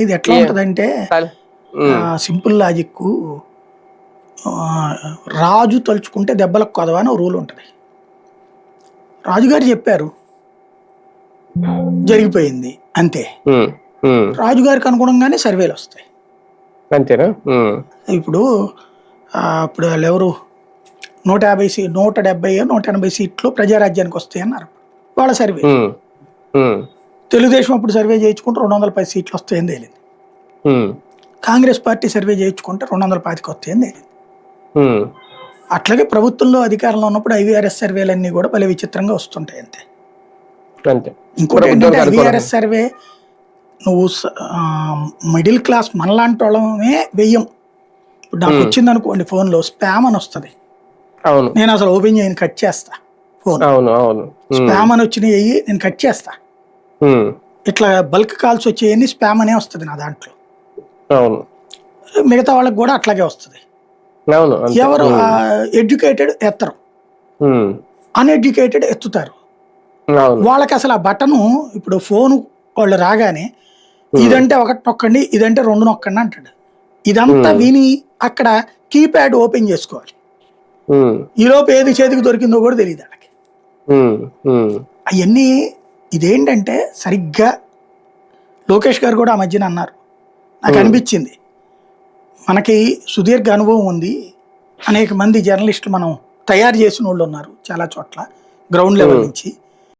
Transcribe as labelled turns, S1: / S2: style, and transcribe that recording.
S1: ఇది ఎట్లా ఉంటదంటే సింపుల్ లాజిక్. రాజు తలుచుకుంటే దెబ్బలకు కొదవ అని రూల్ ఉంటుంది. రాజుగారు చెప్పారు, జరిగిపోయింది అంతే. రాజుగారికి అనుగుణంగానే సర్వేలు వస్తాయి
S2: అంతేనా.
S1: ఇప్పుడు ఇప్పుడు వాళ్ళు ఎవరు 170 180 సీట్లు ప్రజారాజ్యానికి వస్తాయి అన్నారు వాళ్ళ సర్వే. తెలుగుదేశం అప్పుడు సర్వే చేయించుకుంటే 210 సీట్లు వస్తాయని తేలింది. కాంగ్రెస్ పార్టీ సర్వే చేయించుకుంటే 225 వస్తాయని తేలింది. అట్లాగే ప్రభుత్వంలో అధికారంలో ఉన్నప్పుడు IVRS సర్వేలన్నీ కూడా భలే విచిత్రంగా వస్తుంటాయి అంతే. ఇంకోటి ఏంటంటే IVRS సర్వే నువ్వు మిడిల్ క్లాస్ మనలాంటి వాళ్ళమే వెయ్యం. ఇప్పుడు నాకు వచ్చింది అనుకోండి ఫోన్లో స్పామ్ అని వస్తుంది, నేను అసలు ఓపెన్ చేయని కట్ చేస్తా ఫోన్. స్పామ్ అని వచ్చినాయి నేను కట్ చేస్తా. ఇట్లా బల్క్ కాల్స్ వచ్చేయన్ని స్పామ్ అనే వస్తుంది నా దాంట్లో. మిగతా వాళ్ళకి కూడా అట్లాగే వస్తుంది. ఎవరు ఎడ్యుకేటెడ్ ఎత్తరు, అన్ఎడ్యుకేటెడ్ ఎత్తుతారు. వాళ్ళకి అసలు ఆ బటను ఇప్పుడు ఫోన్ వాళ్ళు రాగానే ఇదంటే 1 నొక్కండి, ఇదంటే 2 నొక్కండి అంటాడు. ఇదంతా విని అక్కడ కీప్యాడ్ ఓపెన్ చేసుకోవాలి. ఈలోపు ఏది చేతికి దొరికిందో కూడా తెలియదు వాళ్ళకి. అవన్నీ ఇదేంటంటే సరిగ్గా లోకేష్ గారు కూడా ఆ మధ్యన అన్నారు, నాకు అనిపించింది మనకి సుదీర్ఘ అనుభవం ఉంది, అనేక మంది జర్నలిస్టులు మనం తయారు చేసిన వాళ్ళు ఉన్నారు చాలా చోట్ల గ్రౌండ్ లెవెల్ నుంచి.